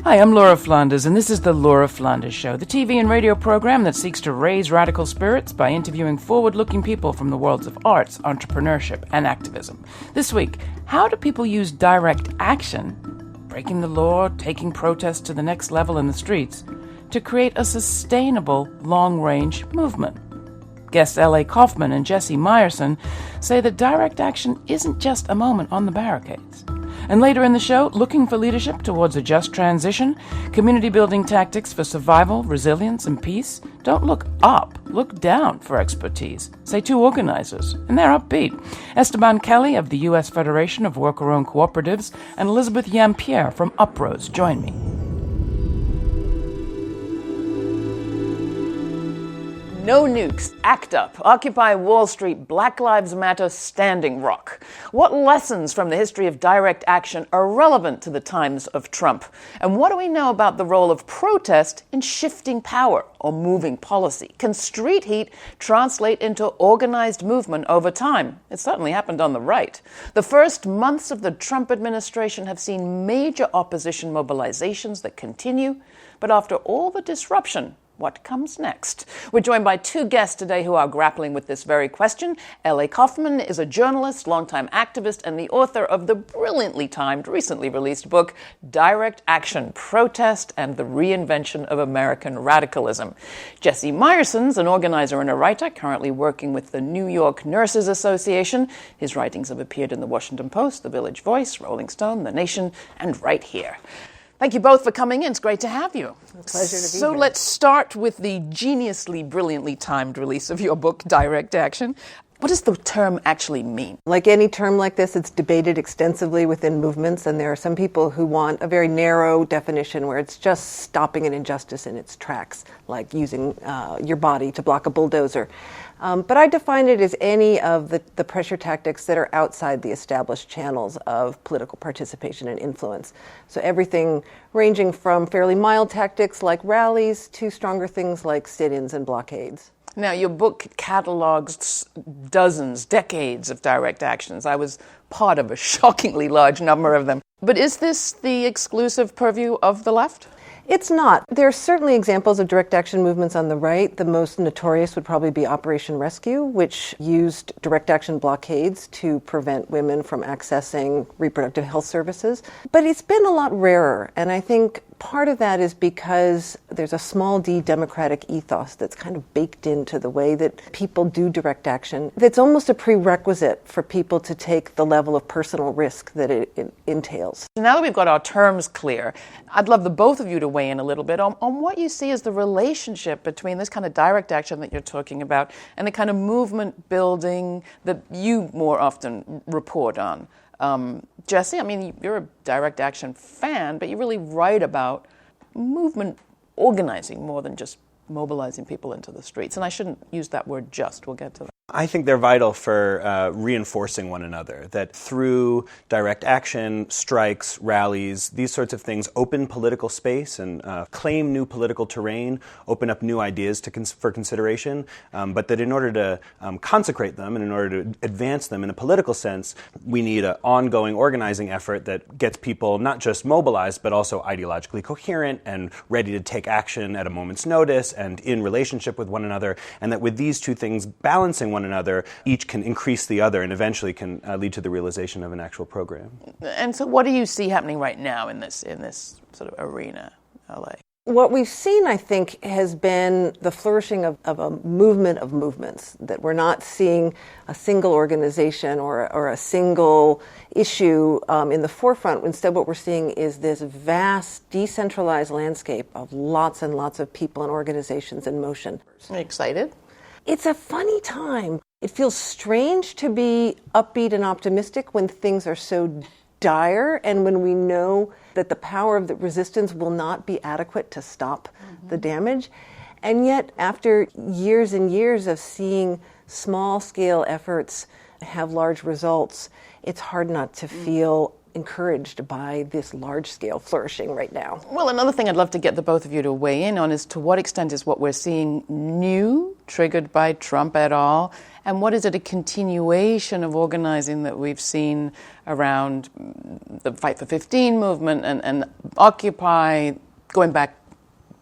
Hi, I'm Laura Flanders, and this is The Laura Flanders Show, the TV and radio program that seeks to raise radical spirits by interviewing forward-looking people from the worlds of arts, entrepreneurship, and activism. This week, how do people use direct action, breaking the law, taking protests to the next level in the streets, to create a sustainable, long-range movement? Guests L.A. Kauffman and Jesse Myerson say that direct action isn't just a moment on the barricades. And later in the show, looking for leadership towards a just transition, community-building tactics for survival, resilience, and peace. Don't look up, look down for expertise, say two organizers, and they're upbeat. Esteban Kelly of the U.S. Federation of Worker-Owned Cooperatives and Elizabeth Yampierre from UPROSE join me. No nukes, ACT UP, Occupy Wall Street, Black Lives Matter, Standing Rock. What lessons from the history of direct action are relevant to the times of Trump? And what do we know about the role of protest in shifting power or moving policy? Can street heat translate into organized movement over time? It certainly happened on the right. The first months of the Trump administration have seen major opposition mobilizations that continue, but after all the disruption, what comes next? We're joined by two guests today who are grappling with this very question. L.A. Kauffman is a journalist, longtime activist, and the author of the brilliantly timed, recently released book, Direct Action, Protest and the Reinvention of American Radicalism. Jesse Myerson's an organizer and a writer, currently working with the New York Nurses Association. His writings have appeared in the Washington Post, the Village Voice, Rolling Stone, The Nation, and right here. Thank you both for coming in. It's great to have you. It's a pleasure to be here. So let's start with the geniusly, brilliantly timed release of your book, Direct Action. What does the term actually mean? Like any term like this, it's debated extensively within movements, and there are some people who want a very narrow definition where it's just stopping an injustice in its tracks, like using your body to block a bulldozer. But I define it as any of the pressure tactics that are outside the established channels of political participation and influence. So everything ranging from fairly mild tactics like rallies to stronger things like sit-ins and blockades. Now, your book catalogs dozens, decades of direct actions. I was part of a shockingly large number of them. But is this the exclusive purview of the left? It's not. There are certainly examples of direct action movements on the right. The most notorious would probably be Operation Rescue, which used direct action blockades to prevent women from accessing reproductive health services. But it's been a lot rarer, and I think part of that is because there's a small d democratic ethos that's kind of baked into the way that people do direct action. That's almost a prerequisite for people to take the level of personal risk that it entails. Now that we've got our terms clear, I'd love the both of you to weigh in a little bit on what you see as the relationship between this kind of direct action that you're talking about and the kind of movement building that you more often report on. Jesse, I mean, you're a direct action fan, but you really write about movement organizing more than just mobilizing people into the streets. And I shouldn't use that word just. We'll get to that. I think they're vital for reinforcing one another, that through direct action, strikes, rallies, these sorts of things open political space and claim new political terrain, open up new ideas for consideration, but that in order to consecrate them and in order to advance them in a political sense, we need an ongoing organizing effort that gets people not just mobilized, but also ideologically coherent and ready to take action at a moment's notice and in relationship with one another, and that with these two things balancing one another, each can increase the other and eventually can lead to the realization of an actual program. And so what do you see happening right now in this sort of arena, LA? What we've seen, I think, has been the flourishing of a movement of movements, that we're not seeing a single organization or a single issue in the forefront. Instead, what we're seeing is this vast, decentralized landscape of lots and lots of people and organizations in motion. Are you excited? It's a funny time. It feels strange to be upbeat and optimistic when things are so dire and when we know that the power of the resistance will not be adequate to stop the damage. And yet, after years and years of seeing small-scale efforts have large results, it's hard not to feel encouraged by this large-scale flourishing right now. Well, another thing I'd love to get the both of you to weigh in on is to what extent is what we're seeing new, triggered by Trump at all, and what is it a continuation of organizing that we've seen around the Fight for 15 movement and Occupy, going back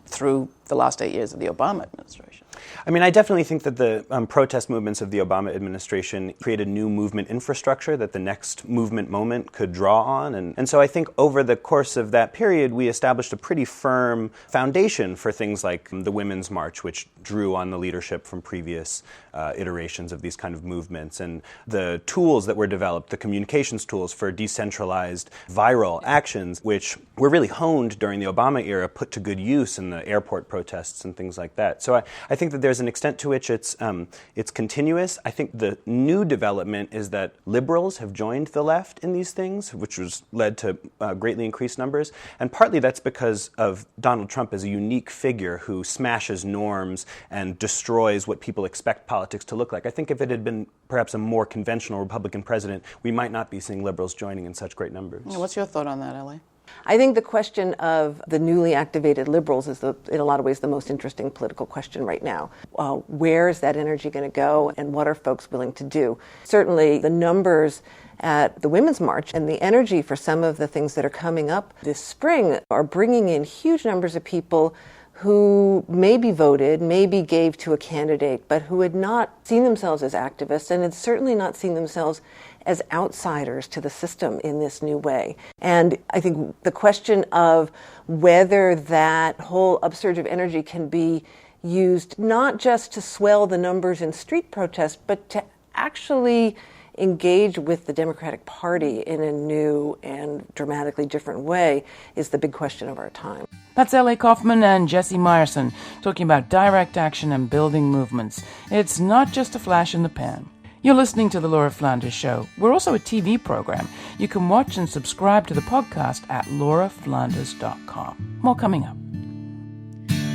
through the last 8 years of the Obama administration? I mean, I definitely think that the protest movements of the Obama administration created new movement infrastructure that the next movement moment could draw on. And so I think over the course of that period, we established a pretty firm foundation for things like the Women's March, which drew on the leadership from previous iterations of these kind of movements. And the tools that were developed, the communications tools for decentralized viral actions, which were really honed during the Obama era, put to good use in the airport protests and things like that. So I think that there's an extent to which it's continuous. I think the new development is that liberals have joined the left in these things, which was led to greatly increased numbers. And partly that's because of Donald Trump as a unique figure who smashes norms and destroys what people expect politics to look like. I think if it had been perhaps a more conventional Republican president, we might not be seeing liberals joining in such great numbers. What's your thought on that, Ellie? I think the question of the newly activated liberals is, in a lot of ways, the most interesting political question right now. Where is that energy going to go, and what are folks willing to do? Certainly, the numbers at the Women's March and the energy for some of the things that are coming up this spring are bringing in huge numbers of people who maybe voted, maybe gave to a candidate, but who had not seen themselves as activists and had certainly not seen themselves as outsiders to the system in this new way. And I think the question of whether that whole upsurge of energy can be used not just to swell the numbers in street protests, but to actually engage with the Democratic Party in a new and dramatically different way is the big question of our time. That's L.A. Kauffman and Jesse Myerson talking about direct action and building movements. It's not just a flash in the pan. You're listening to The Laura Flanders Show. We're also a TV program. You can watch and subscribe to the podcast at lauraflanders.com. More coming up.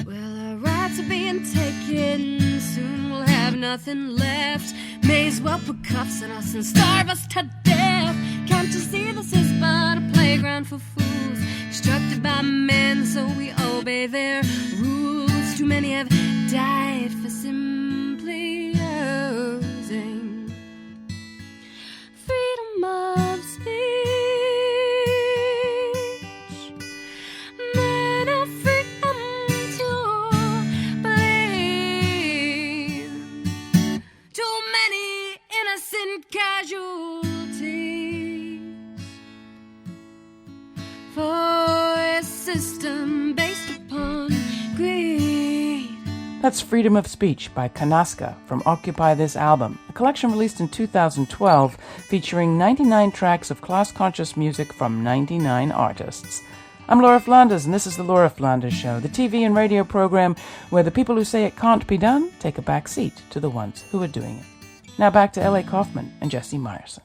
Well, our rights are being taken. Soon we'll have nothing left. May as well put cuffs on us and starve us to death. Can't you see this is but a playground for fools, constructed by men so we obey their rules. Too many have died for simply using freedom of speech. Men are freedom to believe. Too many innocent casualties for a system based upon greed. That's Freedom of Speech by Kanaska from Occupy This Album, a collection released in 2012 featuring 99 tracks of class-conscious music from 99 artists. I'm Laura Flanders, and this is The Laura Flanders Show, the TV and radio program where the people who say it can't be done take a back seat to the ones who are doing it. Now back to L.A. Kauffman and Jesse Myerson.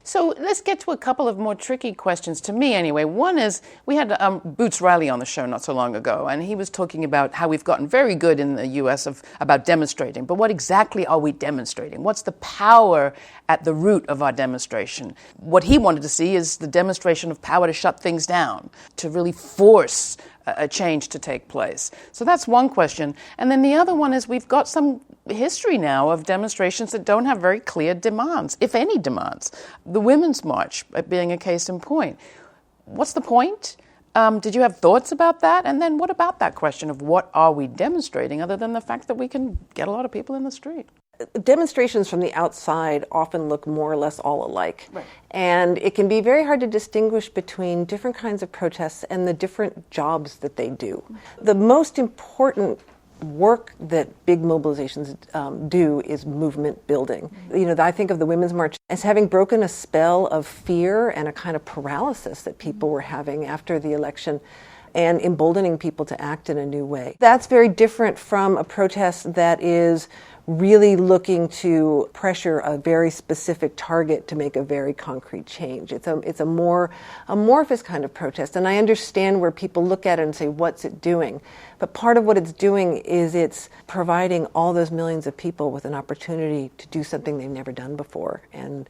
So let's get to a couple of more tricky questions, to me anyway. One is, we had Boots Riley on the show not so long ago, and he was talking about how we've gotten very good in the U.S. about demonstrating. But what exactly are we demonstrating? What's the power at the root of our demonstration? What he wanted to see is the demonstration of power to shut things down, to really force a change to take place. So that's one question. And then the other one is, we've got some history now of demonstrations that don't have very clear demands, if any demands. The Women's March being a case in point. What's the point? Did you have thoughts about that? And then what about that question of what are we demonstrating, other than the fact that we can get a lot of people in the street? Demonstrations from the outside often look more or less all alike. Right. And it can be very hard to distinguish between different kinds of protests and the different jobs that they do. The most important work that big mobilizations do is movement building. You know, I think of the Women's March as having broken a spell of fear and a kind of paralysis that people were having after the election, and emboldening people to act in a new way. That's very different from a protest that is really looking to pressure a very specific target to make a very concrete change. It's a more amorphous kind of protest, and I understand where people look at it and say, what's it doing? But part of what it's doing is it's providing all those millions of people with an opportunity to do something they've never done before, and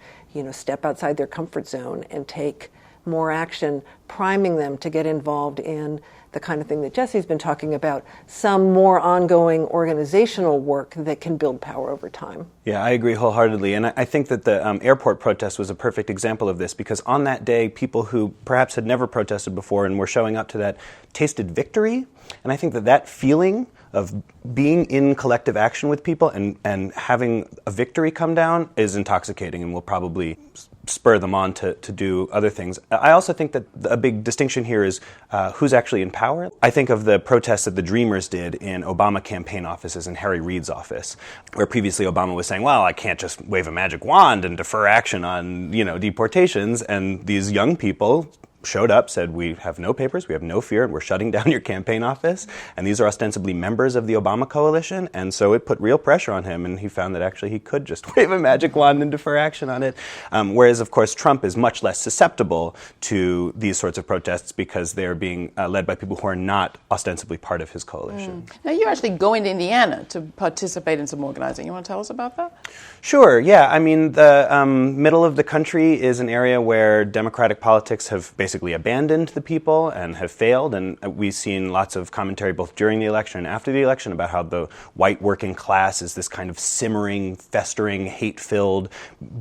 step outside their comfort zone and take more action, priming them to get involved in the kind of thing that Jesse's been talking about, some more ongoing organizational work that can build power over time. Yeah, I agree wholeheartedly. And I think that the airport protest was a perfect example of this, because on that day, people who perhaps had never protested before and were showing up to that tasted victory. And I think that that feeling of being in collective action with people and having a victory come down is intoxicating and will probably spur them on to do other things. I also think that a big distinction here is who's actually in power. I think of the protests that the Dreamers did in Obama campaign offices and Harry Reid's office, where previously Obama was saying, well, I can't just wave a magic wand and defer action on, deportations, and these young people showed up, said, we have no papers, we have no fear, and we're shutting down your campaign office. And these are ostensibly members of the Obama coalition. And so it put real pressure on him, and he found that actually he could just wave a magic wand and defer action on it. Whereas, of course, Trump is much less susceptible to these sorts of protests because they're being led by people who are not ostensibly part of his coalition. Now, you're actually going to Indiana to participate in some organizing. You want to tell us about that? Sure, yeah. I mean, the middle of the country is an area where democratic politics have basically abandoned the people and have failed, and we've seen lots of commentary both during the election and after the election about how the white working class is this kind of simmering, festering, hate-filled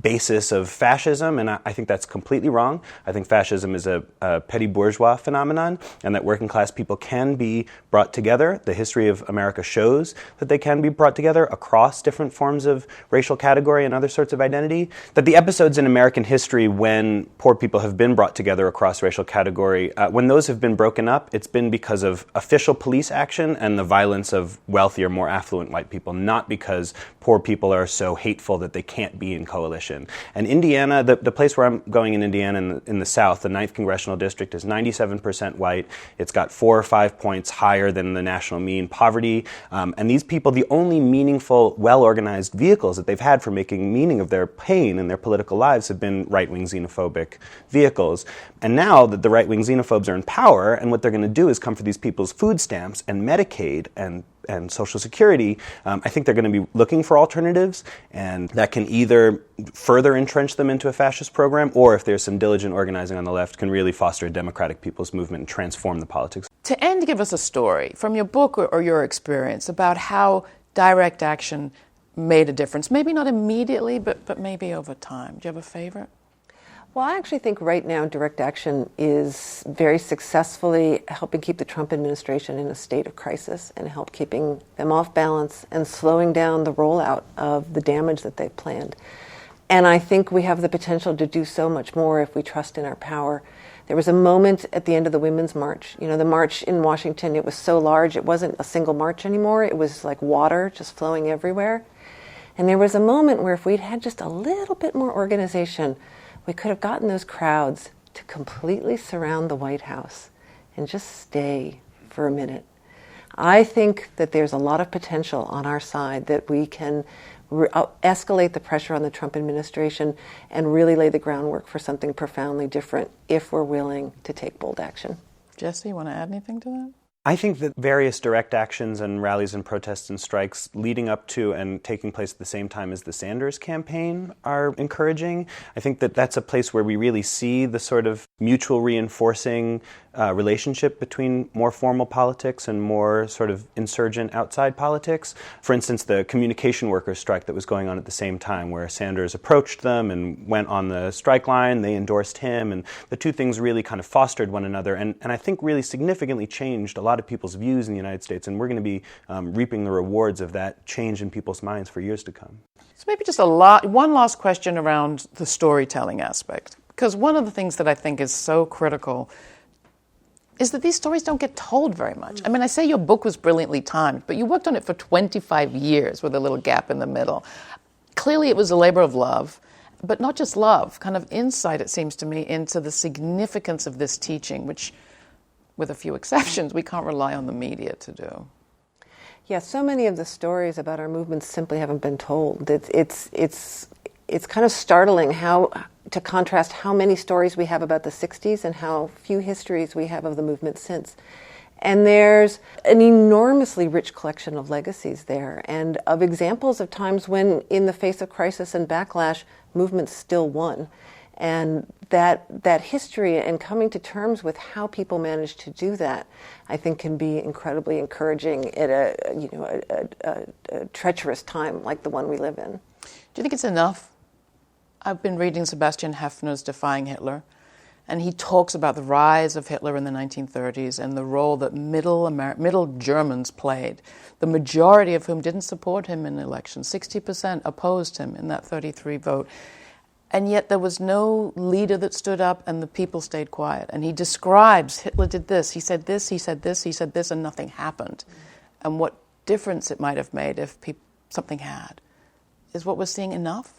basis of fascism, and I think that's completely wrong. I think fascism is a petty bourgeois phenomenon, and that working class people can be brought together. The history of America shows that they can be brought together across different forms of racial category and other sorts of identity, that the episodes in American history when poor people have been brought together across racial category, when those have been broken up, it's been because of official police action and the violence of wealthier, more affluent white people, not because poor people are so hateful that they can't be in coalition. And Indiana, the place where I'm going in Indiana in the South, the 9th Congressional District, is 97% white. It's got 4 or 5 points higher than the national mean poverty. And these people, the only meaningful, well-organized vehicles that they've had for making meaning of their pain and their political lives have been right-wing xenophobic vehicles. And now that the right-wing xenophobes are in power, and what they're going to do is come for these people's food stamps and Medicaid and Social Security, I think they're going to be looking for alternatives, and that can either further entrench them into a fascist program, or if there's some diligent organizing on the left, can really foster a democratic people's movement and transform the politics. To end, give us a story from your book or your experience about how direct action made a difference. Maybe not immediately, but maybe over time. Do you have a favorite? Well, I actually think right now direct action is very successfully helping keep the Trump administration in a state of crisis and help keeping them off balance and slowing down the rollout of the damage that they've planned. And I think we have the potential to do so much more if we trust in our power. There was a moment at the end of the Women's March. The march in Washington, it was so large, it wasn't a single march anymore. It was like water just flowing everywhere. And there was a moment where if we'd had just a little bit more organization, we could have gotten those crowds to completely surround the White House and just stay for a minute. I think that there's a lot of potential on our side that we can escalate the pressure on the Trump administration and really lay the groundwork for something profoundly different if we're willing to take bold action. Jesse, you want to add anything to that? I think that various direct actions and rallies and protests and strikes leading up to and taking place at the same time as the Sanders campaign are encouraging. I think that that's a place where we really see the sort of mutual reinforcing relationship between more formal politics and more sort of insurgent outside politics. For instance, the communication workers strike that was going on at the same time, where Sanders approached them and went on the strike line, they endorsed him, and the two things really kind of fostered one another, and I think really significantly changed a lot of people's views in the United States, and we're going to be reaping the rewards of that change in people's minds for years to come. So maybe just one last question around the storytelling aspect, because one of the things that I think is so critical is that these stories don't get told very much. I mean, I say your book was brilliantly timed, but you worked on it for 25 years with a little gap in the middle. Clearly it was a labor of love, but not just love, kind of insight, it seems to me, into the significance of this teaching, which, with a few exceptions, we can't rely on the media to do. Yeah, so many of the stories about our movements simply haven't been told. It's kind of startling to contrast how many stories we have about the 60s and how few histories we have of the movement since. And there's an enormously rich collection of legacies there and of examples of times when, in the face of crisis and backlash, movements still won. And that history and coming to terms with how people manage to do that, I think, can be incredibly encouraging at a treacherous time like the one we live in. Do you think it's enough? I've been reading Sebastian Haffner's Defying Hitler, and he talks about the rise of Hitler in the 1930s and the role that middle Germans played, the majority of whom didn't support him in the election. 60% opposed him in that 33 vote. And yet there was no leader that stood up and the people stayed quiet. And he describes Hitler did this, he said this, he said this, he said this, and nothing happened. And what difference it might have made if something had. Is what we're seeing enough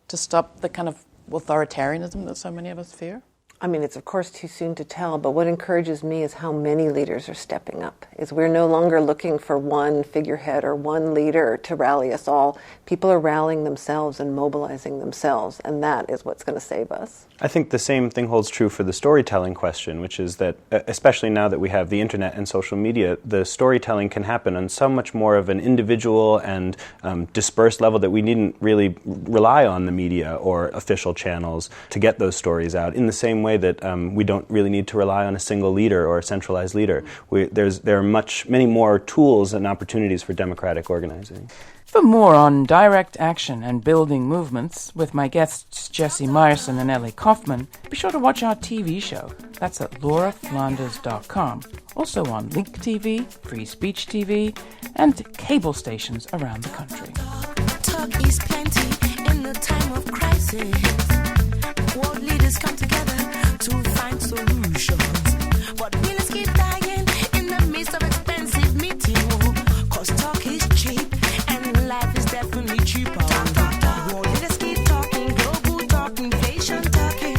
to stop the kind of authoritarianism that so many of us fear? I mean, it's of course too soon to tell, but what encourages me is how many leaders are stepping up. Is we're no longer looking for one figurehead or one leader to rally us all. People are rallying themselves and mobilizing themselves, and that is what's going to save us. I think the same thing holds true for the storytelling question, which is that, especially now that we have the internet and social media, the storytelling can happen on so much more of an individual and dispersed level that we needn't really rely on the media or official channels to get those stories out, in the same way that we don't really need to rely on a single leader or a centralized leader. There are many more tools and opportunities for democratic organizing. For more on direct action and building movements with my guests Jesse Myerson and Ellie Kauffman, be sure to watch our TV show. That's at lauraflanders.com. Also on Link TV, Free Speech TV, and cable stations around the country. Talk is plenty in the time of crisis. World leaders come together to find solutions. But winners keep dying in the midst of expensive meeting. Cause talk is cheap and life is definitely cheaper. World leaders keep talking, global talk, inflation talking.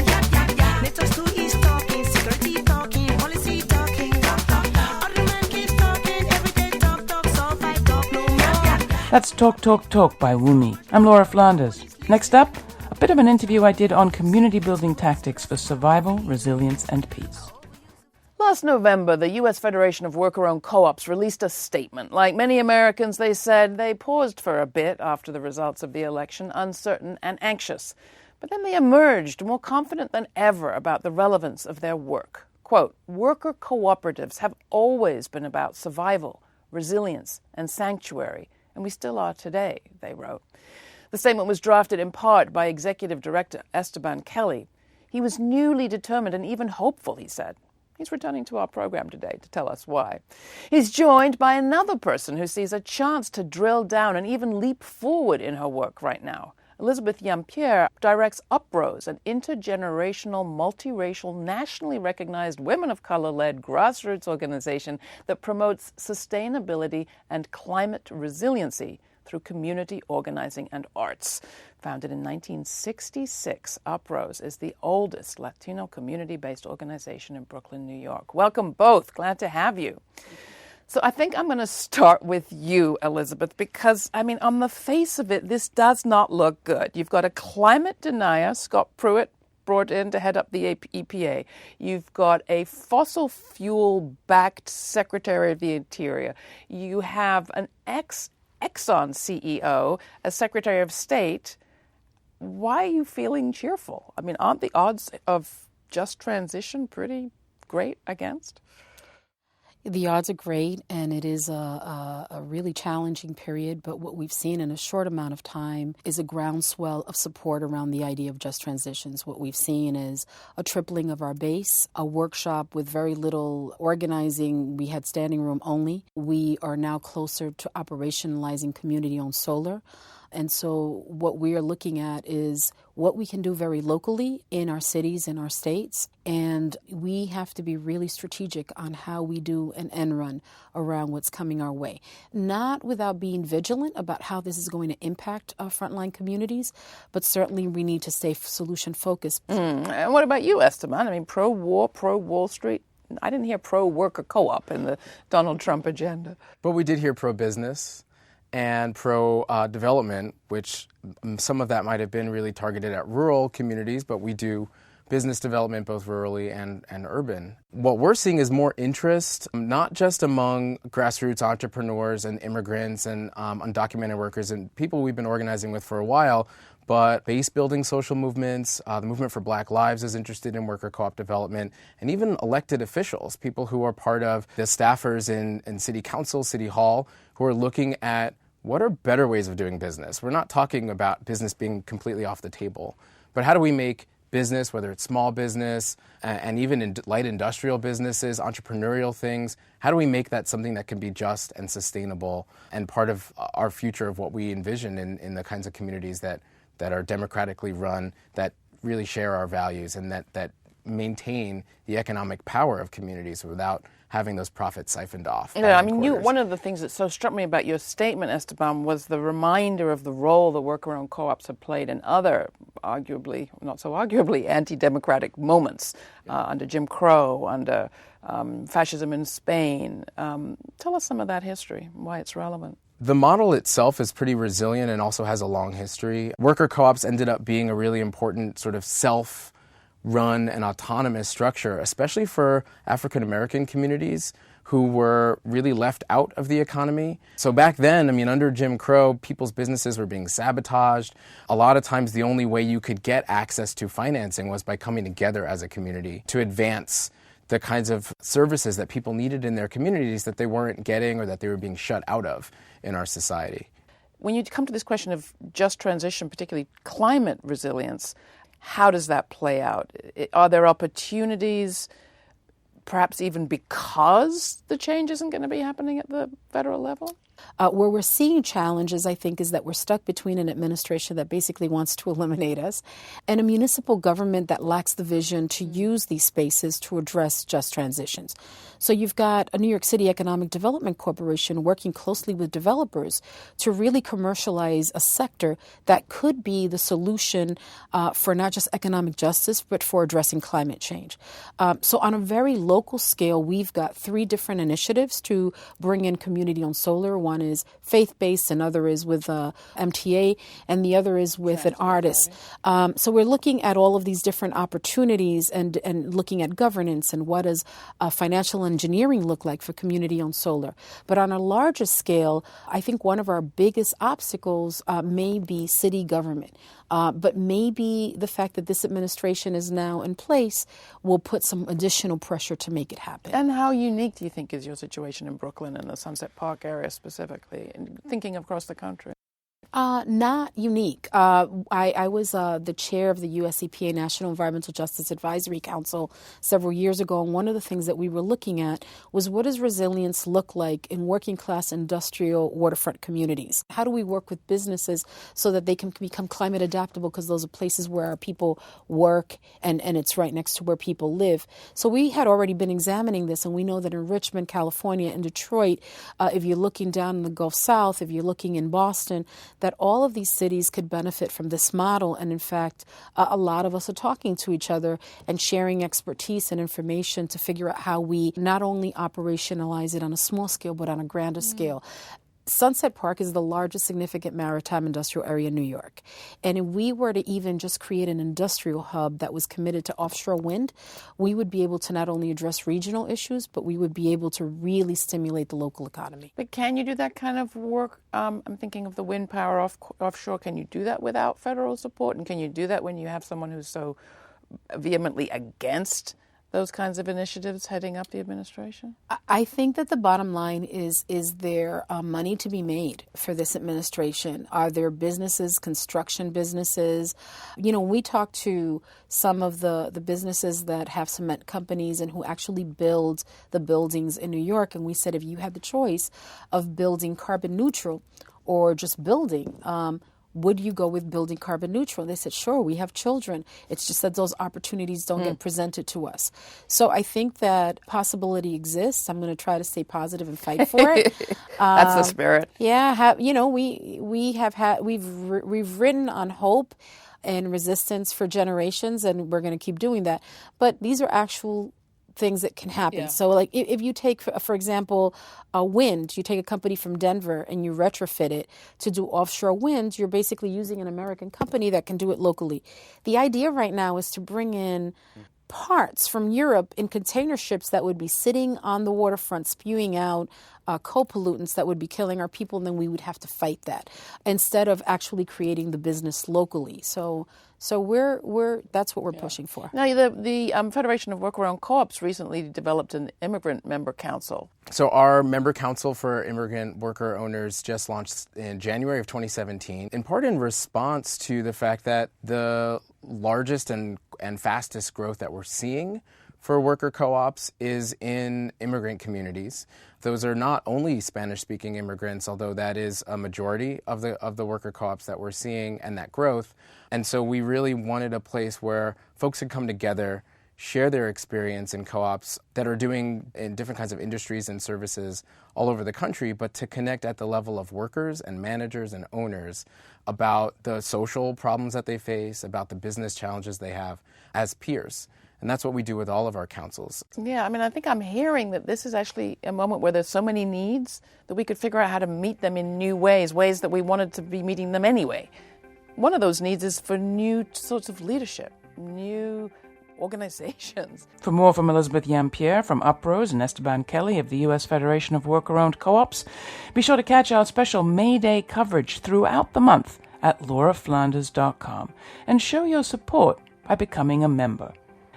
NATO too is talking, security talking, policy talking. Other man keeps talking, everyday talk, so I talk no more. That's Talk, Talk, Talk by Wumi. I'm Laura Flanders. Next up, a bit of an interview I did on community building tactics for survival, resilience, and peace. Last November, the U.S. Federation of Worker-Owned Co-ops released a statement. Like many Americans, they said they paused for a bit after the results of the election, uncertain and anxious. But then they emerged more confident than ever about the relevance of their work. Quote, worker cooperatives have always been about survival, resilience, and sanctuary, and we still are today, they wrote. The statement was drafted in part by Executive Director Esteban Kelly. He was newly determined and even hopeful, he said. He's returning to our program today to tell us why. He's joined by another person who sees a chance to drill down and even leap forward in her work right now. Elizabeth Yampierre directs UPROSE, an intergenerational, multiracial, nationally recognized women of color-led grassroots organization that promotes sustainability and climate resiliency through community organizing and arts. Founded in 1966, UPROSE is the oldest Latino community-based organization in Brooklyn, New York. Welcome both. Glad to have you. So I think I'm going to start with you, Elizabeth, because, on the face of it, this does not look good. You've got a climate denier, Scott Pruitt, brought in to head up the EPA. You've got a fossil fuel-backed Secretary of the Interior. You have an Exxon CEO, as Secretary of State. Why are you feeling cheerful? Aren't the odds of just transition pretty great against? The odds are great, and it is a really challenging period, but what we've seen in a short amount of time is a groundswell of support around the idea of just transitions. What we've seen is a tripling of our base, a workshop with very little organizing. We had standing room only. We are now closer to operationalizing community-owned solar. And so what we are looking at is what we can do very locally in our cities, in our states, and we have to be really strategic on how we do an end run around what's coming our way. Not without being vigilant about how this is going to impact our frontline communities, but certainly we need to stay solution-focused. And what about you, Esteban? Pro-war, pro-Wall Street? I didn't hear pro-worker co-op in the Donald Trump agenda. But we did hear pro-business and pro-development, which some of that might have been really targeted at rural communities, but we do business development, both rurally and urban. What we're seeing is more interest, not just among grassroots entrepreneurs and immigrants and undocumented workers and people we've been organizing with for a while, but base-building social movements, the Movement for Black Lives is interested in worker co-op development, and even elected officials, people who are part of the staffers in city council, city hall, who are looking at what are better ways of doing business. We're not talking about business being completely off the table, but how do we make business, whether it's small business and even in light industrial businesses, entrepreneurial things, how do we make that something that can be just and sustainable and part of our future of what we envision in the kinds of communities that are democratically run, that really share our values and that maintain the economic power of communities without having those profits siphoned off. Yeah, I mean, one of the things that so struck me about your statement, Esteban, was the reminder of the role the worker-owned co-ops have played in other, arguably, not so arguably, anti-democratic moments under Jim Crow, under fascism in Spain. Tell us some of that history, why it's relevant. The model itself is pretty resilient and also has a long history. Worker co-ops ended up being a really important sort of self-run and autonomous structure, especially for African American communities who were really left out of the economy. So back then, I mean, under Jim Crow, people's businesses were being sabotaged. A lot of times the only way you could get access to financing was by coming together as a community to advance the kinds of services that people needed in their communities that they weren't getting or that they were being shut out of in our society. When you come to this question of just transition, particularly climate resilience, how does that play out? Are there opportunities, perhaps even because the change isn't going to be happening at the federal level? Where we're seeing challenges, I think, is that we're stuck between an administration that basically wants to eliminate us and a municipal government that lacks the vision to use these spaces to address just transitions. So you've got a New York City Economic Development Corporation working closely with developers to really commercialize a sector that could be the solution for not just economic justice, but for addressing climate change. So on a very local scale, we've got 3 different initiatives to bring in community-owned solar. One is faith-based, another is with MTA, and the other is with an artist. So we're looking at all of these different opportunities and looking at governance and what does financial engineering look like for community-owned solar. But on a larger scale, I think one of our biggest obstacles may be city government. But maybe the fact that this administration is now in place will put some additional pressure to make it happen. And how unique do you think is your situation in Brooklyn and the Sunset Park area specifically, and thinking across the country? Not unique. I was the chair of the US EPA National Environmental Justice Advisory Council several years ago, and one of the things that we were looking at was what does resilience look like in working class industrial waterfront communities? How do we work with businesses so that they can become climate adaptable, because those are places where our people work and it's right next to where people live. So we had already been examining this, and we know that in Richmond, California, and Detroit, if you're looking down in the Gulf South, if you're looking in Boston, that all of these cities could benefit from this model. And in fact, a lot of us are talking to each other and sharing expertise and information to figure out how we not only operationalize it on a small scale, but on a grander scale. Sunset Park is the largest significant maritime industrial area in New York. And if we were to even just create an industrial hub that was committed to offshore wind, we would be able to not only address regional issues, but we would be able to really stimulate the local economy. But can you do that kind of work? I'm thinking of the wind power offshore. Can you do that without federal support? And can you do that when you have someone who's so vehemently against those kinds of initiatives heading up the administration? I think that the bottom line is there money to be made for this administration? Are there businesses, construction businesses? You know, we talk to some of the businesses that have cement companies and who actually build the buildings in New York. And we said, if you had the choice of building carbon neutral or just building, would you go with building carbon neutral? They said, sure, we have children. It's just that those opportunities don't get presented to us. So I think that possibility exists. I'm going to try to stay positive and fight for it. That's the spirit. Yeah, we've ridden on hope and resistance for generations, and we're going to keep doing that. But these are actual things that can happen. Yeah. So like if you take, for example, wind, you take a company from Denver and you retrofit it to do offshore wind, you're basically using an American company that can do it locally. The idea right now is to bring in parts from Europe in container ships that would be sitting on the waterfront spewing out co-pollutants that would be killing our people, and then we would have to fight that instead of actually creating the business locally. So we're that's what we're pushing for. Now, the Federation of Worker-Owned Co-ops recently developed an immigrant member council. So our member council for immigrant worker owners just launched in January of 2017, in part in response to the fact that the largest and fastest growth that we're seeing for worker co-ops is in immigrant communities. Those are not only Spanish-speaking immigrants, although that is a majority of the worker co-ops that we're seeing and that growth. And so we really wanted a place where folks could come together, share their experience in co-ops that are doing in different kinds of industries and services all over the country, but to connect at the level of workers and managers and owners about the social problems that they face, about the business challenges they have as peers. And that's what we do with all of our councils. Yeah, I mean, I think I'm hearing that this is actually a moment where there's so many needs that we could figure out how to meet them in new ways that we wanted to be meeting them anyway. One of those needs is for new sorts of leadership, new organizations. For more from Elizabeth Yampierre from UPROSE and Esteban Kelly of the U.S. Federation of Worker-Owned Co-ops, be sure to catch our special May Day coverage throughout the month at lauraflanders.com and show your support by becoming a member.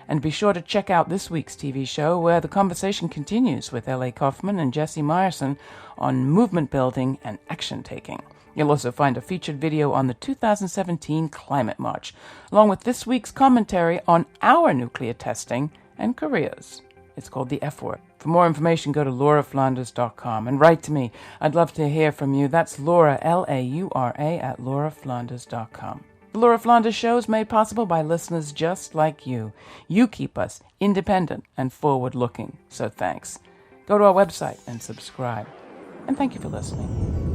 And be sure to check out this week's TV show where the conversation continues with L.A. Kauffman and Jesse Myerson on movement building and action taking. You'll also find a featured video on the 2017 Climate March, along with this week's commentary on our nuclear testing and careers. It's called The F Word. For more information, go to lauraflanders.com and write to me. I'd love to hear from you. That's Laura, L-A-U-R-A, at lauraflanders.com. The Laura Flanders Show is made possible by listeners just like you. You keep us independent and forward-looking, so thanks. Go to our website and subscribe. And thank you for listening.